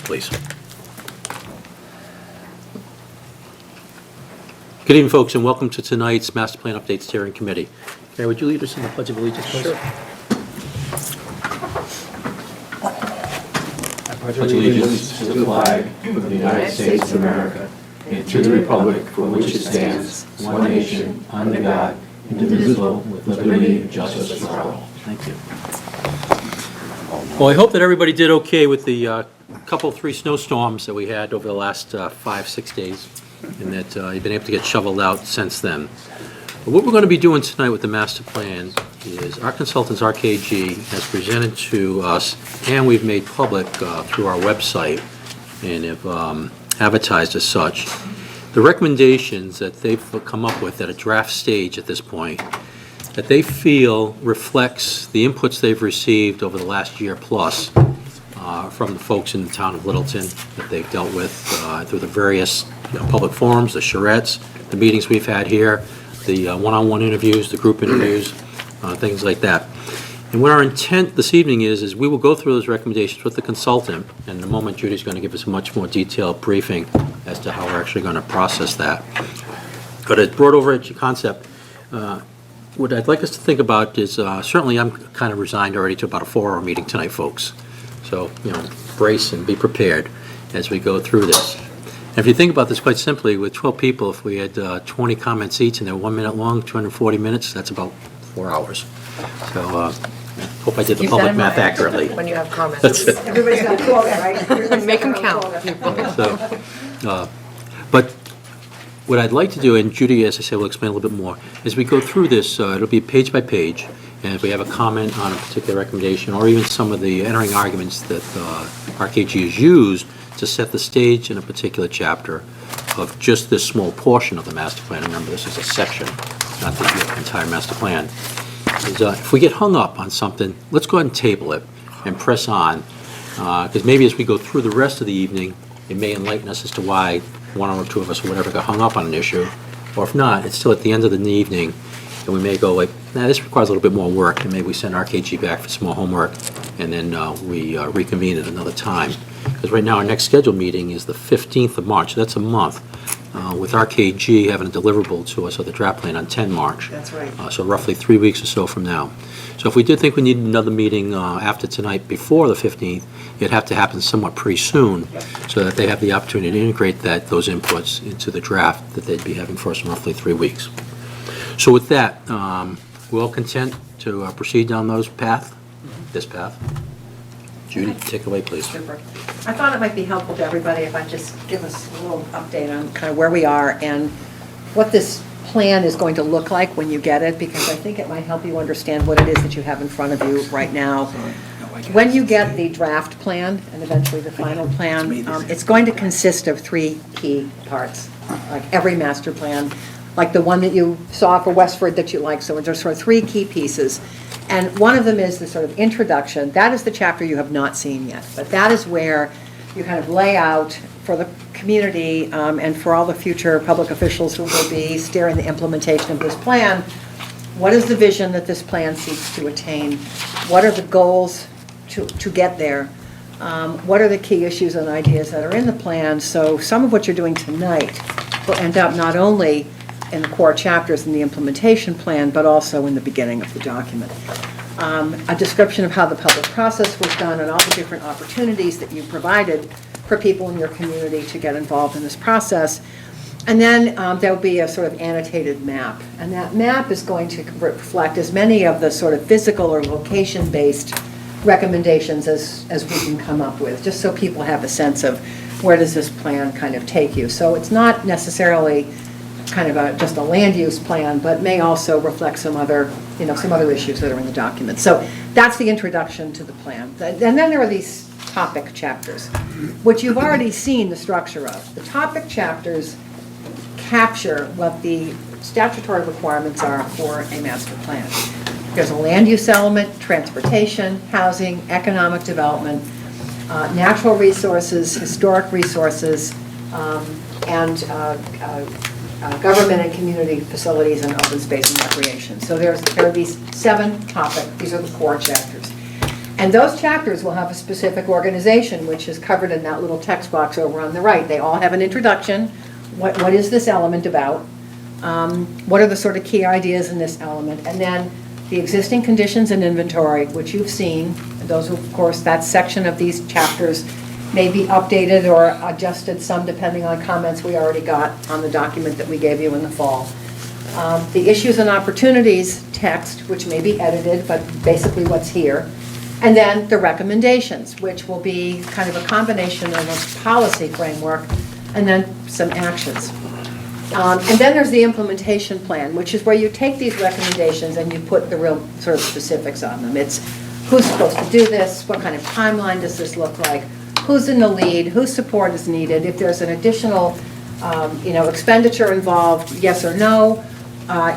please. Good evening, folks, and welcome to tonight's Master Plan Update Steering Committee. Gary, would you lead us in the Pledge of Allegiance, please? Sure. I pledge allegiance to the flag of the United States of America and to the republic for which it stands, one nation, under God, indivisible, with liberty and justice for all. Thank you. Well, I hope that everybody did okay with the three snowstorms that we had over the last 5-6 days, and that you've been able to get shoveled out since then. But what we're going to be doing tonight with the master plan is our consultants, RKG, has presented to us, and we've made public through our website, and have advertised as such, the recommendations that they've come up with at a draft stage at this point, that they feel reflects the inputs they've received over the last year plus from the folks in the town of Littleton that they've dealt with through the various public forums, the charrettes, the meetings we've had here, the one-on-one interviews, the group interviews, things like that. And what our intent this evening is we will go through those recommendations with the consultant, and in a moment Judy's going to give us a much more detailed briefing as to how we're actually going to process that. But a broad overarching concept, what I'd like us to think about is, certainly I'm kind of resigned already to about a 4-hour meeting tonight, folks. So, brace and be prepared as we go through this. And if you think about this quite simply, with 12 people, if we had 20 comments each and they're 1 minute long, 240 minutes, that's about 4 hours. So, hope I did the public math accurately. When you have comments. That's it. Everybody's got a quota, right? Make them count, people. So, but what I'd like to do, and Judy, as I said, will explain a little bit more, as we go through this, it'll be page by page, and if we have a comment on a particular recommendation, or even some of the entering arguments that RKG has used to set the stage in a particular chapter of just this small portion of the master plan. Remember, this is a section, not the entire master plan. Is, if we get hung up on something, let's go ahead and table it and press on, because maybe as we go through the rest of the evening, it may enlighten us as to why one or two of us or whatever got hung up on an issue, or if not, it's still at the end of the evening, and we may go like, nah, this requires a little bit more work, and maybe we send RKG back for some more homework, and then we reconvene at another time. Because right now our next scheduled meeting is the 15th of March, that's a month, with RKG having a deliverable to us of the draft plan on 10 March. That's right. So roughly 3 weeks or so from now. So if we did think we needed another meeting after tonight before the 15th, it'd have to happen somewhat pretty soon, so that they have the opportunity to integrate those inputs into the draft that they'd be having for us in roughly 3 weeks. So with that, we're all content to proceed down this path? Judy, take it away, please. Super. I thought it might be helpful to everybody if I just give us a little update on kind of where we are and what this plan is going to look like when you get it, because I think it might help you understand what it is that you have in front of you right now. When you get the draft plan and eventually the final plan, it's going to consist of 3 key parts, like every master plan, like the one that you saw for Westford that you like. So there's sort of 3 key pieces. And one of them is the sort of introduction. That is the chapter you have not seen yet, but that is where you kind of lay out for the community and for all the future public officials who will be steering the implementation of this plan, what is the vision that this plan seeks to attain? What are the goals to get there? What are the key issues and ideas that are in the plan? So some of what you're doing tonight will end up not only in the core chapters in the implementation plan, but also in the beginning of the document. A description of how the public process was done and all the different opportunities that you provided for people in your community to get involved in this process. And then there will be a sort of annotated map. And that map is going to reflect as many of the sort of physical or location-based recommendations as we can come up with, just so people have a sense of where does this plan kind of take you. So it's not necessarily kind of just a land use plan, but may also reflect some other issues that are in the document. So that's the introduction to the plan. And then there are these topic chapters, which you've already seen the structure of. The topic chapters capture what the statutory requirements are for a master plan. There's a land use element, transportation, housing, economic development, natural resources, historic resources, and government and community facilities and open space and recreation. So there are these 7 topics. These are the core chapters. And those chapters will have a specific organization, which is covered in that little text box over on the right. They all have an introduction. What is this element about? What are the sort of key ideas in this element? And then the existing conditions and inventory, which you've seen. Those, of course, that section of these chapters may be updated or adjusted some depending on comments we already got on the document that we gave you in the fall. The issues and opportunities text, which may be edited, but basically what's here. And then the recommendations, which will be kind of a combination of a policy framework and then some actions. And then there's the implementation plan, which is where you take these recommendations and you put the real sort of specifics on them. It's who's supposed to do this, what kind of timeline does this look like, who's in the lead, whose support is needed, if there's an additional expenditure involved, yes or no.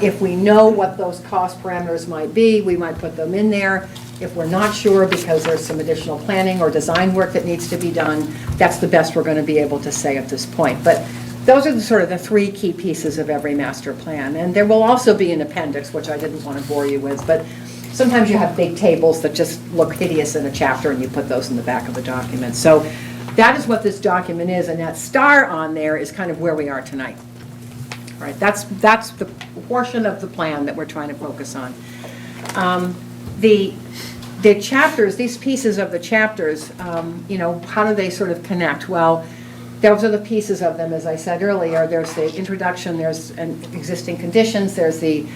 If we know what those cost parameters might be, we might put them in there. If we're not sure because there's some additional planning or design work that needs to be done, that's the best we're going to be able to say at this point. But those are sort of the three key pieces of every master plan. And there will also be an appendix, which I didn't want to bore you with, but sometimes you have big tables that just look hideous in a chapter and you put those in the back of the document. So that is what this document is, and that star on there is kind of where we are tonight. All right, that's the portion of the plan that we're trying to focus on. The chapters, these pieces of the chapters, how do they sort of connect? Well, those are the pieces of them, as I said earlier. There's the introduction, there's existing conditions, there's the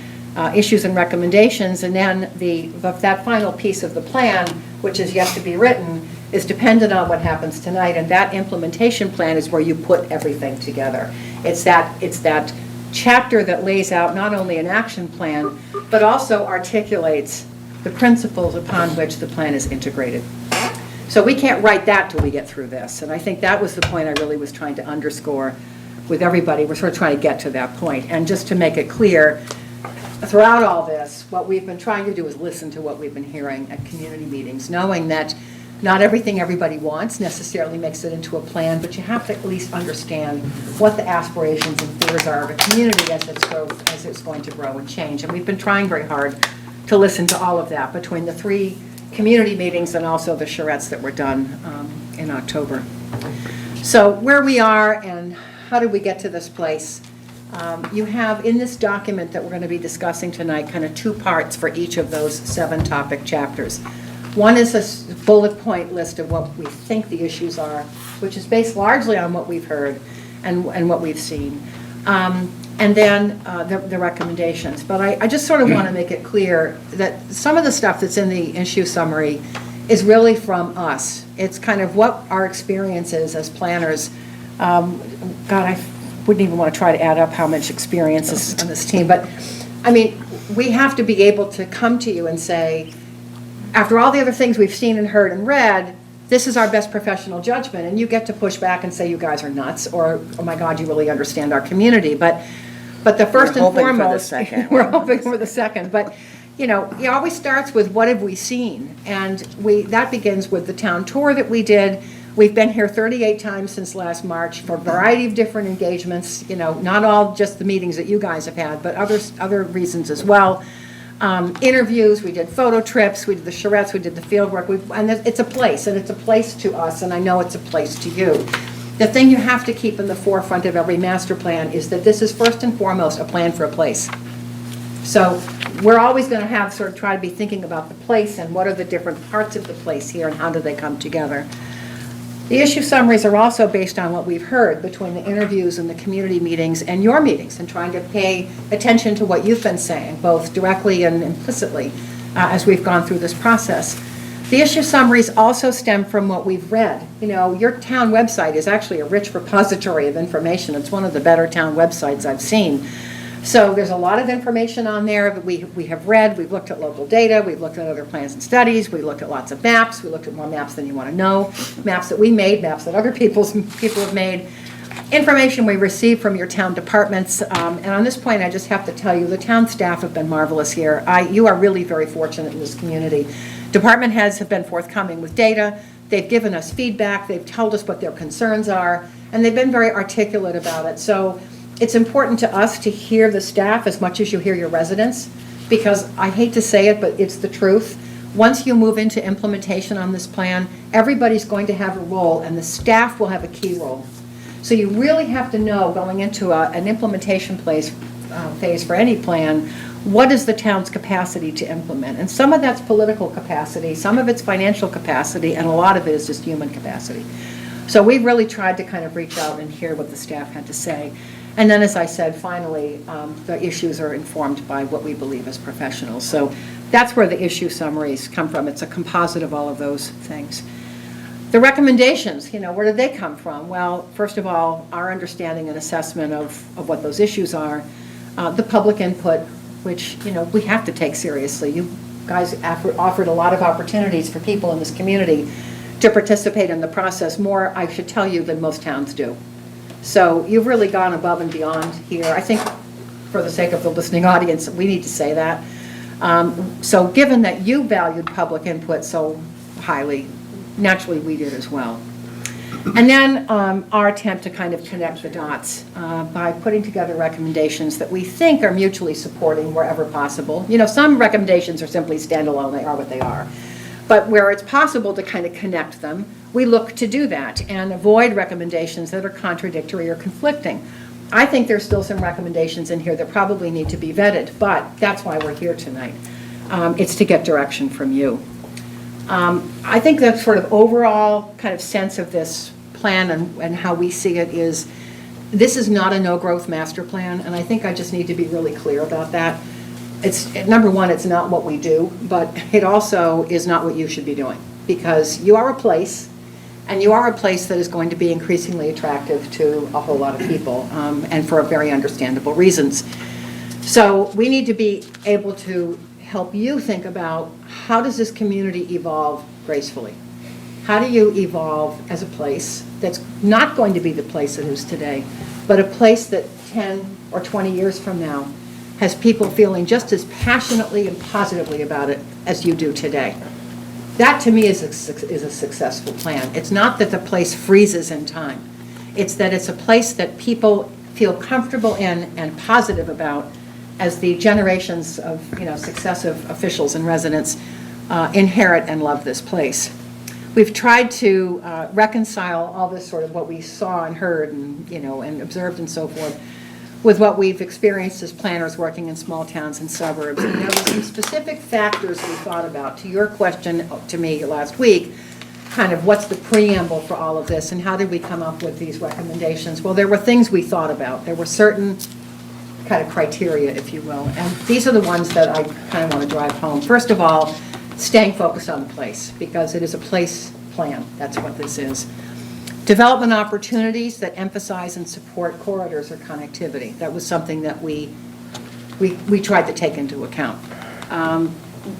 issues and recommendations, and then that final piece of the plan, which is yet to be written, is dependent on what happens tonight, and that implementation plan is where you put everything together. It's that chapter that lays out not only an action plan, but also articulates the principles upon which the plan is integrated. So we can't write that till we get through this, and I think that was the point I really was trying to underscore with everybody. We're sort of trying to get to that point. And just to make it clear, throughout all this, what we've been trying to do is listen to what we've been hearing at community meetings, knowing that not everything everybody wants necessarily makes it into a plan, but you have to at least understand what the aspirations and fears are of a community as it's going to grow and change. And we've been trying very hard to listen to all of that between the 3 community meetings and also the charrettes that were done in October. So where we are and how did we get to this place? You have in this document that we're going to be discussing tonight kind of 2 parts for each of those 7 topic chapters. One is a bullet point list of what we think the issues are, which is based largely on what we've heard and what we've seen. And then the recommendations. But I just sort of want to make it clear that some of the stuff that's in the issue summary is really from us. It's kind of what our experience is as planners. God, I wouldn't even want to try to add up how much experience is on this team. But, I mean, we have to be able to come to you and say, after all the other things we've seen and heard and read, this is our best professional judgment. And you get to push back and say, you guys are nuts, or, oh my God, you really understand our community. But the first and foremost, we're hoping for the second. But, it always starts with what have we seen? And that begins with the town tour that we did. We've been here 38 times since last March for a variety of different engagements, not all just the meetings that you guys have had, but other reasons as well. Interviews, we did photo trips, we did the charrettes, we did the field work, and it's a place, and it's a place to us, and I know it's a place to you. The thing you have to keep in the forefront of every master plan is that this is first and foremost a plan for a place. So we're always going to try to be thinking about the place and what are the different parts of the place here and how do they come together. The issue summaries are also based on what we've heard between the interviews and the community meetings and your meetings, and trying to pay attention to what you've been saying, both directly and implicitly, as we've gone through this process. The issue summaries also stem from what we've read. Your town website is actually a rich repository of information. It's one of the better town websites I've seen. So there's a lot of information on there that we have read. We've looked at local data. We've looked at other plans and studies. We looked at lots of maps. We looked at more maps than you want to know. Maps that we made, maps that other people have made. Information we received from your town departments. And on this point, I just have to tell you, the town staff have been marvelous here. You are really very fortunate in this community. Department heads have been forthcoming with data. They've given us feedback. They've told us what their concerns are. And they've been very articulate about it. So it's important to us to hear the staff as much as you hear your residents, because I hate to say it, but it's the truth. Once you move into implementation on this plan, everybody's going to have a role, and the staff will have a key role. So you really have to know, going into an implementation phase for any plan, what is the town's capacity to implement? And some of that's political capacity, some of it's financial capacity, and a lot of it is just human capacity. So we've really tried to kind of reach out and hear what the staff had to say. And then, as I said, finally, the issues are informed by what we believe as professionals. So that's where the issue summaries come from. It's a composite of all of those things. The recommendations, where did they come from? Well, first of all, our understanding and assessment of what those issues are, the public input, which, we have to take seriously. You guys offered a lot of opportunities for people in this community to participate in the process, more, I should tell you, than most towns do. So you've really gone above and beyond here. I think, for the sake of the listening audience, we need to say that. So given that you valued public input so highly, naturally we did as well. And then our attempt to kind of connect the dots by putting together recommendations that we think are mutually supporting wherever possible. Some recommendations are simply standalone, they are what they are. But where it's possible to kind of connect them, we look to do that and avoid recommendations that are contradictory or conflicting. I think there's still some recommendations in here that probably need to be vetted, but that's why we're here tonight. It's to get direction from you. I think the sort of overall kind of sense of this plan and how we see it is, this is not a no-growth master plan, and I think I just need to be really clear about that. It's, number one, it's not what we do, but it also is not what you should be doing, because you are a place, and you are a place that is going to be increasingly attractive to a whole lot of people, and for very understandable reasons. So we need to be able to help you think about, how does this community evolve gracefully? How do you evolve as a place that's not going to be the place it is today, but a place that 10 or 20 years from now has people feeling just as passionately and positively about it as you do today? That, to me, is a successful plan. It's not that the place freezes in time. It's that it's a place that people feel comfortable in and positive about as the generations of successive officials and residents inherit and love this place. We've tried to reconcile all this sort of what we saw and heard and observed and so forth with what we've experienced as planners working in small towns and suburbs. And there were some specific factors we thought about. To your question to me last week, kind of what's the preamble for all of this and how did we come up with these recommendations? Well, there were things we thought about. There were certain kind of criteria, if you will. And these are the ones that I kind of want to drive home. First of all, staying focused on the place, because it is a place plan. That's what this is. Development opportunities that emphasize and support corridors or connectivity. That was something that we tried to take into account.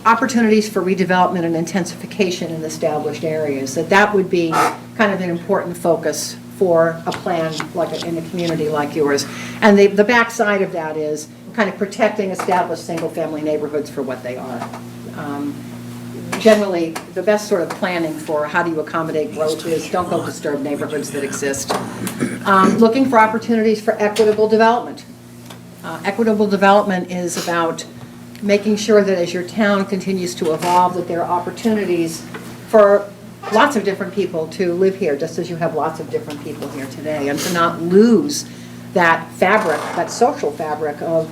Opportunities for redevelopment and intensification in established areas. That would be kind of an important focus for a plan like in a community like yours. And the backside of that is kind of protecting established single-family neighborhoods for what they are. Generally, the best sort of planning for how do you accommodate growth is don't go disturb neighborhoods that exist. Looking for opportunities for equitable development. Equitable development is about making sure that as your town continues to evolve, that there are opportunities for lots of different people to live here, just as you have lots of different people here today, and to not lose that fabric, that social fabric of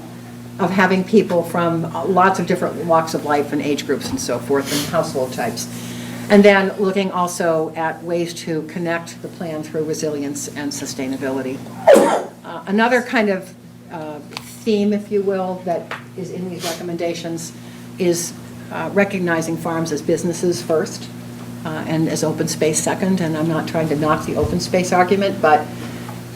having people from lots of different walks of life and age groups and so forth and household types. And then looking also at ways to connect the plan through resilience and sustainability. Another kind of theme, if you will, that is in these recommendations is recognizing farms as businesses first and as open space second. And I'm not trying to knock the open space argument, but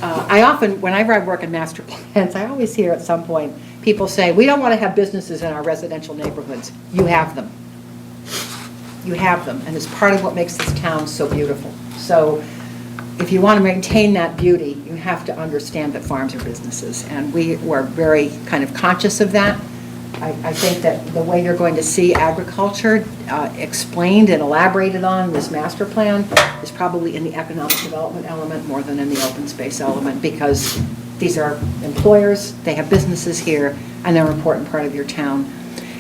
I often, whenever I work in master plans, I always hear at some point people say, we don't want to have businesses in our residential neighborhoods. You have them. You have them, and it's part of what makes this town so beautiful. So if you want to maintain that beauty, you have to understand that farms are businesses, and we were very kind of conscious of that. I think that the way you're going to see agriculture explained and elaborated on in this master plan is probably in the economic development element more than in the open space element, because these are employers, they have businesses here, and they're an important part of your town.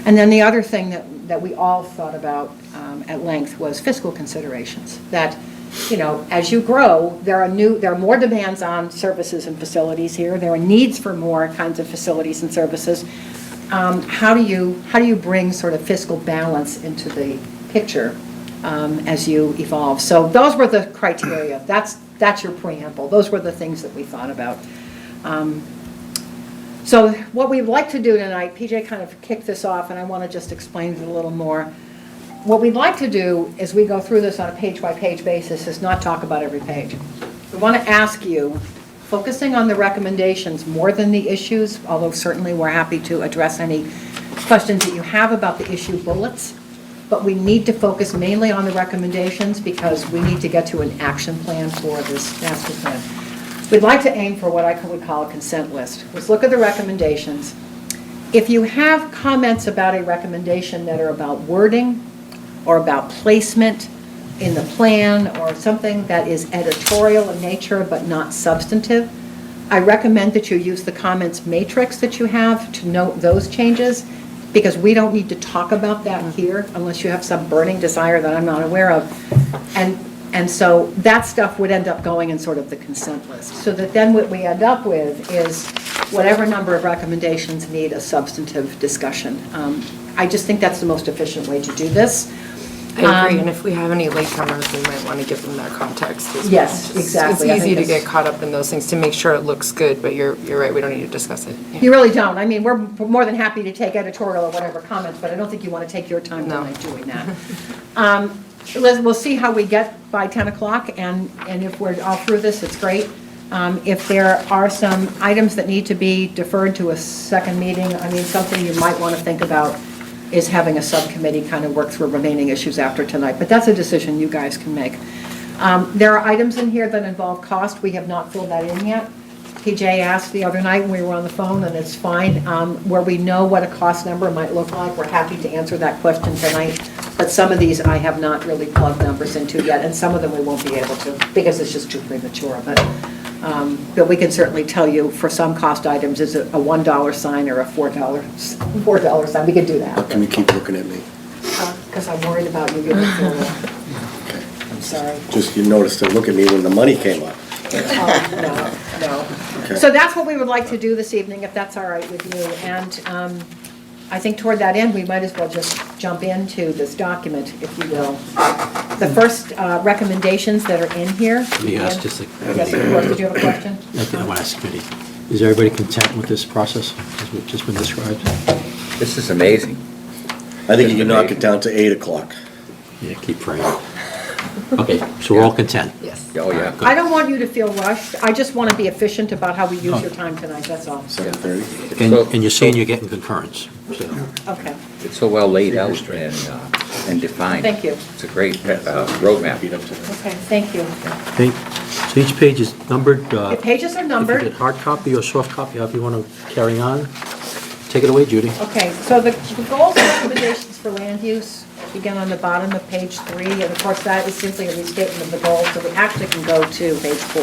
And then the other thing that we all thought about at length was fiscal considerations. That, as you grow, there are more demands on services and facilities here. There are needs for more kinds of facilities and services. How do you bring sort of fiscal balance into the picture as you evolve? So those were the criteria. That's your preamble. Those were the things that we thought about. So what we'd like to do tonight, PJ kind of kicked this off, and I want to just explain it a little more. What we'd like to do as we go through this on a page-by-page basis is not talk about every page. We want to ask you, focusing on the recommendations more than the issues, although certainly we're happy to address any questions that you have about the issue bullets, but we need to focus mainly on the recommendations because we need to get to an action plan for this master plan. We'd like to aim for what I would call a consent list. Let's look at the recommendations. If you have comments about a recommendation that are about wording or about placement in the plan or something that is editorial in nature but not substantive, I recommend that you use the comments matrix that you have to note those changes, because we don't need to talk about that here unless you have some burning desire that I'm not aware of. And so that stuff would end up going in sort of the consent list. So that then what we end up with is whatever number of recommendations need a substantive discussion. I just think that's the most efficient way to do this. I agree, and if we have any latecomers, we might want to give them that context as well. Yes, exactly. I It's think easy to that's- get caught up in those things to make sure it looks good, but you're right, we don't need to discuss it. Yeah. You really don't. I mean, we're more than happy to take editorial or whatever comments, but I don't think you want to take your time No. tonight doing that. We'll see how we get by 10 o'clock, and if we're all through this, it's great. If there are some items that need to be deferred to a second meeting, I mean, something you might want to think about is having a subcommittee kind of work through remaining issues after tonight, but that's a decision you guys can make. There are items in here that involve cost. We have not filled that in yet. PJ asked the other night when we were on the phone, and it's fine. Where we know what a cost number might look like, we're happy to answer that question tonight. But some of these I have not really plugged numbers into yet, and some of them we won't be able to because it's just too premature. But we can certainly tell you for some cost items, is it a $1 sign or a $4 sign? We can do How that. come you keep looking at me? Because I'm worried about you getting filled in. Okay. I'm sorry. Just you noticed to look at me when the money came up. Oh, no. Okay. So that's what we would like to do this evening, if that's all right with you. And I think toward that end, we might as well just jump into this document, if you will. The first recommendations that are in here. Let me ask just a- Yes, of course. Did you have a question? I want to ask committee, is everybody content with this process as we've just been described? This is amazing. I think you can knock it down to 8 o'clock. Yeah, keep praying. Okay, so we're all content? Yes. Oh, yeah. I don't want you to feel rushed. I just want to be efficient about how we use your time tonight, that's all. 7:30. And you're saying you're getting concurrence, so. Okay, It's so well laid out and defined. Thank you. It's a great roadmap. Beat up to that. okay, thank you. Okay, so each page is numbered. The pages are If you numbered. get hard copy or soft copy, however you want to carry on. Take it away, Judy. Okay, so the goals and recommendations for land use begin on the bottom of page 3, and of course that is simply a restatement of the goals, so we actually can go to page 4.